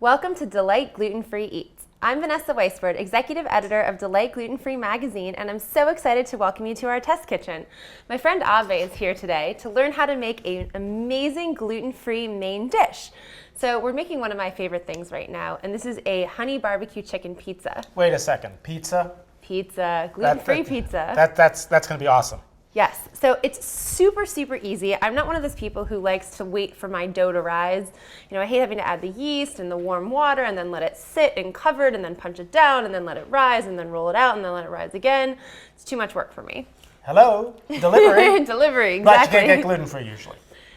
Welcome to Delight Gluten-Free Eats. I'm Vanessa Weisbord, Executive Editor of Delight Gluten-Free Magazine, and I'm so excited to welcome you to our test kitchen. My friend Ave is here today to learn how to make an amazing gluten-free main dish. So we're making one of my favorite things right now, and this is a honey barbecue chicken pizza. Wait a second, pizza? Pizza, gluten-free pizza. That's going to be awesome. Yes, so it's super, super easy. I'm not one of those people who likes to wait for my dough to rise. You know, I hate having to add the yeast and the warm water and then let it sit and covered and then punch it down and then let it rise and then roll it out and then let it rise again. It's too much work for me. Hello, delivery. Delivery, exactly. But you can't get gluten-free usually.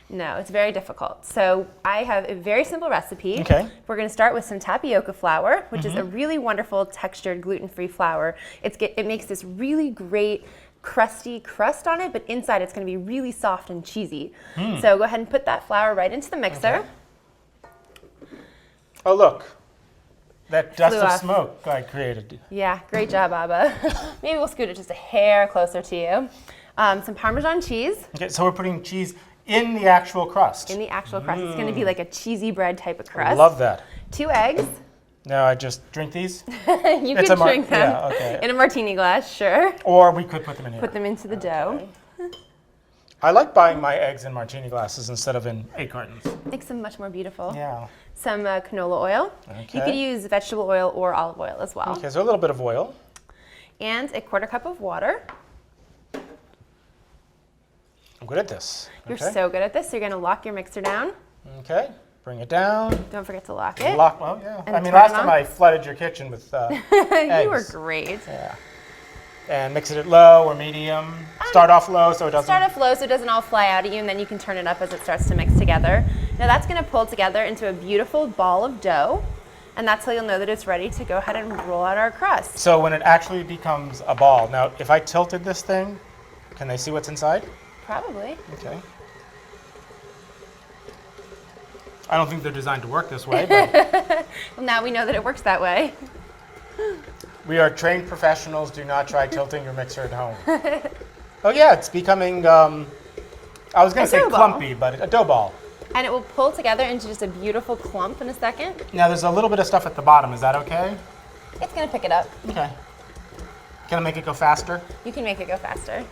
No, it's very difficult. So I have a very simple recipe. Okay. We're going to start with some tapioca flour, which is a really wonderful textured gluten-free flour. It makes this really great crusty crust on it, but inside it's going to be really soft and cheesy. So go ahead and put that flour right into the mixer. Okay. Oh look, that dust Flew of off. smoke I created. Yeah, great job, Abba. Maybe we'll scoot it just a hair closer to you. Some Parmesan cheese Okay, so we're putting cheese in the actual crust. in the actual crust. It's going to be like a cheesy bread type of I crust. love that. 2 eggs. Now I just drink these? You It's can a drink them yeah, okay. in a martini glass, sure. Or we could put them in here. Put them into the dough. I like buying my eggs in martini glasses instead of in egg cartons. Makes them much more beautiful. Yeah. Some canola oil. You could Okay. use vegetable oil or olive oil as well. Okay, so a little bit of oil. And a 1/4 cup of water. I'm good at this. You're Okay. so good at this. You're going to lock your mixer down. Okay, bring it down. Don't forget to lock it. Lock, well, yeah. And I mean, turn last it time on. I flooded your kitchen with You were eggs. great. Yeah. And mix it at low or medium. Start off low so it doesn't. Start off low so it doesn't all fly out at you, and then you can turn it up as it starts to mix together. Now that's going to pull together into a beautiful ball of dough, and that's how you'll know that it's ready to go ahead and roll out our crust. So when it actually becomes a ball. Now, if I tilted this thing, can they see what's inside? Probably. Okay. I don't think they're designed to work this way, but Well, now we know that it works that way. we are trained professionals. Do not try tilting your mixer at home. Oh yeah, it's becoming, I was going A to say dough ball. clumpy, but a dough ball. And it will pull together into just a beautiful clump in a second. Now there's a little bit of stuff at the bottom. Is that okay? It's going to pick it up. Okay. Can I make it go faster? You can make it go faster.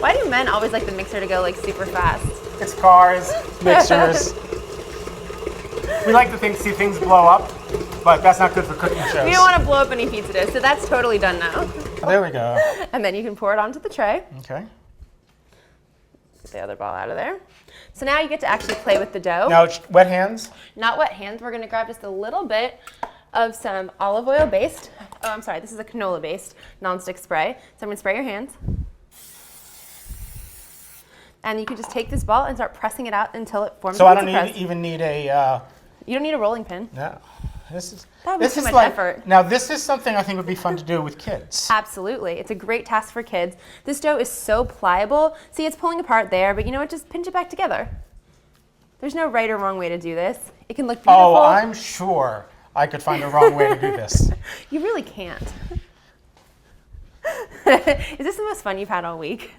Why do men always like the mixer to go like super fast? It's cars, mixers. We like to see things blow up, but that's not good for cooking shows. We don't want to blow up any pizza dough, so that's totally done now. There we go. And then you can pour it onto the tray. Okay. Get the other ball out of there. So now you get to actually play with the dough. Now, wet hands. Not wet hands. We're going to grab just a little bit of some olive oil based. Oh, I'm sorry. This is a canola based nonstick spray. So I'm going to spray your hands. And you can just take this ball and start pressing it out until it forms So a I pizza don't crust. even need a. You don't need a rolling pin. No. This is. That would be this too is much like, effort. Now this is something I think would be fun to do with kids. Absolutely. It's a great task for kids. This dough is so pliable. See, it's pulling apart there, but you know what? Just pinch it back together. There's no right or wrong way to do this. It can look beautiful. Oh, I'm sure I could find a wrong way to do this. You really can't. Is this the most fun you've had all week?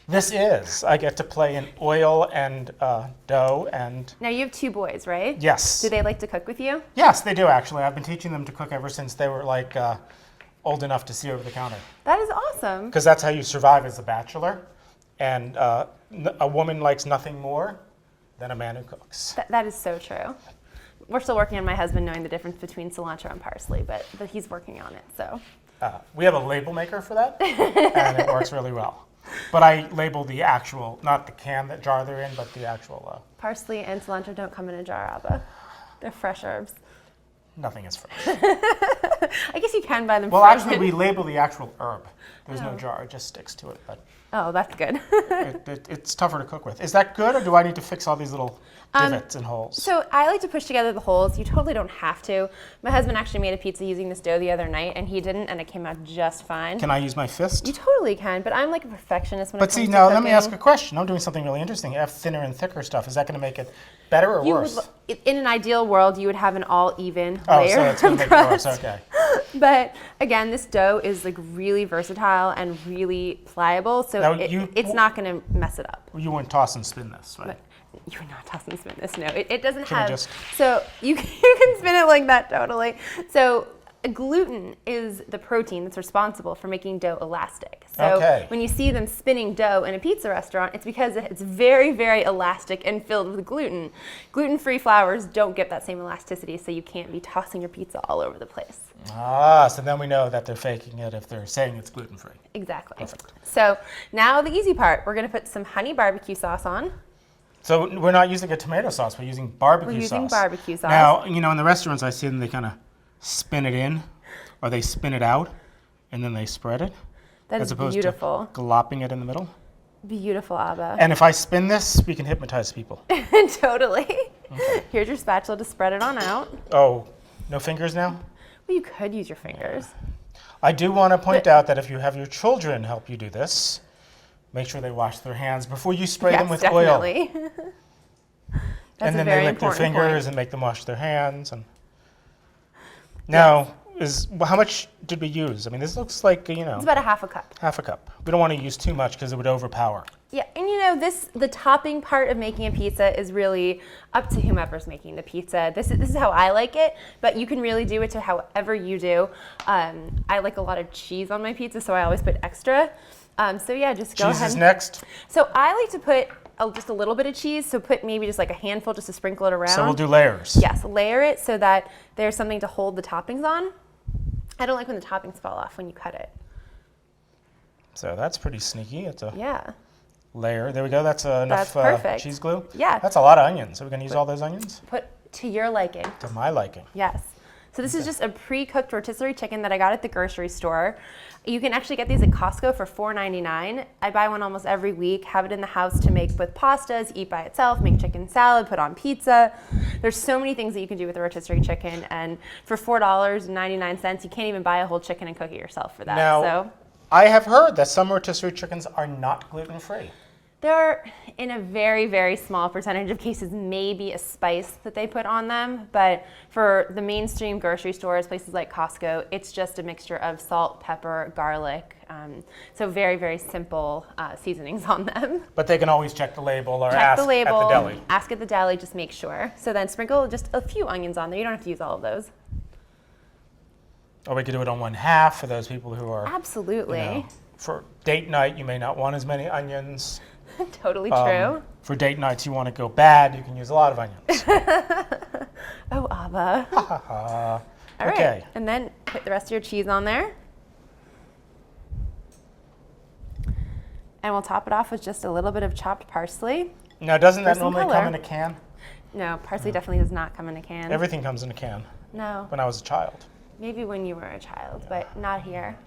This is. I get to play in oil and dough and Now you have 2 boys, right? yes. Do they like to cook with you? Yes, they do actually. I've been teaching them to cook ever since they were like old enough to see over the counter. That is awesome. Because that's how you survive as a bachelor. And a woman likes nothing more than a man who cooks. That is so true. We're still working on my husband knowing the difference between cilantro and parsley, but he's working on it, so. We have a label maker for that, and it works really well. But I label the actual, not the can that jar they're in, but the actual. Parsley and cilantro don't come in a jar, Abba. They're fresh herbs. Nothing is fresh. I guess you can buy them Well, frozen. actually, we label the actual herb. There's no jar; it just sticks to it. But Oh, that's good. it's tougher to cook with. Is that good, or do I need to fix all these little divots and holes? So I like to push together the holes. You totally don't have to. My husband actually made a pizza using this dough the other night, and he didn't, and it came out just fine. Can I use my fist? You totally can, but I'm like a perfectionist when it But comes see, to now let cooking. me ask a question. I'm doing something really interesting. I have thinner and thicker stuff. Is that going to make it better or You worse? would, in an ideal world, you would have an all even Oh, layer so it's going of to make it worse. crust. Okay. But again, this dough is like really versatile and really pliable, so Now, it's not going to mess it up. You wouldn't toss and spin this, right? But You would not toss and spin this. No, it doesn't Can I have. just- So you can spin it like that totally. So gluten is the protein that's responsible for making dough elastic. So Okay. when you see them spinning dough in a pizza restaurant, it's because it's very, very elastic and filled with gluten. Gluten-free flours don't get that same elasticity, so you can't be tossing your pizza all over the place. So then we know that they're faking it if they're saying it's gluten-free. Exactly. Perfect. So now the easy part, we're gonna put some honey barbecue sauce on. So we're not using a tomato sauce, we're using barbecue sauce. We're using barbecue sauce. Now, in the restaurants I see them, they kind of spin it in, or they spin it out, and then they spread it. That as is opposed beautiful. to glopping it in the middle. Beautiful, Abba. And if I spin this, we can hypnotize people. Totally. Here's your spatula to spread it on out. Oh, no fingers now? Well, you could use your fingers. I do want to point out that if you have your children help you do this, make sure they wash their hands before you spray them with oil. definitely. That's And a then very they lick their important fingers point. and make them wash their hands. And now, how much did we use? I mean, this looks like, It's about a half a cup. half a cup. We don't want to use too much because it would overpower. Yeah, and the topping part of making a pizza is really up to whomever's making the pizza. This is how I like it, but you can really do it to however you do. I like a lot of cheese on my pizza, so I always put extra. So yeah, just go Cheese ahead. is next. So I like to put just a little bit of cheese, so put maybe just like a handful just to sprinkle it around. So we'll do layers. Yes, layer it so that there's something to hold the toppings on. I don't like when the toppings fall off when you cut it. So that's pretty sneaky. It's a Yeah. layer. There we go. That's enough That's perfect. cheese glue. Yeah. That's a lot of onions. Are we going to use all those onions? Put to your liking. To my liking. Yes. So this is just a pre-cooked rotisserie chicken that I got at the grocery store. You can actually get these at Costco for $4.99. I buy one almost every week, have it in the house to make with pastas, eat by itself, make chicken salad, put on pizza. There's so many things that you can do with a rotisserie chicken, and for $4.99, you can't even buy a whole chicken and cook it yourself for that. Now, So I have heard that some rotisserie chickens are not gluten-free. there are, in a very, very small percentage of cases, maybe a spice that they put on them. But for the mainstream grocery stores, places like Costco, it's just a mixture of salt, pepper, garlic. So very, very simple seasonings on them. But they can always check the label or Check ask the label, at the deli. ask at the deli, just make sure. So then sprinkle just a few onions on there. You don't have to use all of those. Or we could do it on one half for those people who are, Absolutely. for date night, you may not want as many onions. Totally true. For date nights, you want to go bad, you can use a lot of onions. Oh, Abba. All right. Okay. And then put the rest of your cheese on there. And we'll top it off with just a little bit of chopped parsley. Now, doesn't that some normally color. come in a can? No, parsley definitely does not come in a can. Everything comes in a can No, when I was a child. maybe when you were a child, but not here.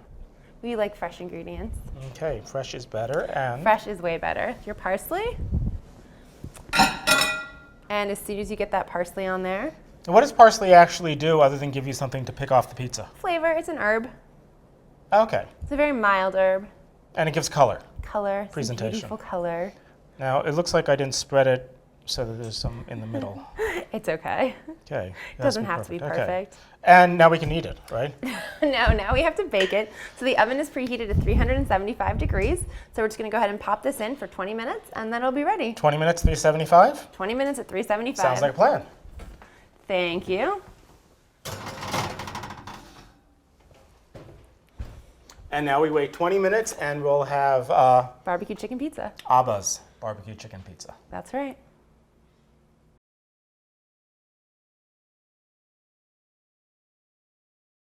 We like fresh ingredients. Okay, fresh is better. And Fresh is way better. Your parsley. And as soon as you get that parsley on there, what does parsley actually do other than give you something to pick off the pizza? flavor, it's an herb. Okay, It's a very mild herb. and it gives color. Color, some Presentation. beautiful color. Now, it looks like I didn't spread it so that there's some in the middle. It's okay. Okay. It doesn't have to be Okay. perfect. And now we can eat it, right? No, now we have to bake it. So the oven is preheated to 375 degrees. So we're just gonna go ahead and pop this in for 20 minutes and then it'll be ready. 20 minutes, 375? 20 minutes at 375. Sounds like a plan. Thank you. And now we wait 20 minutes and we'll have Barbecue chicken pizza. Abba's barbecue chicken pizza. That's right.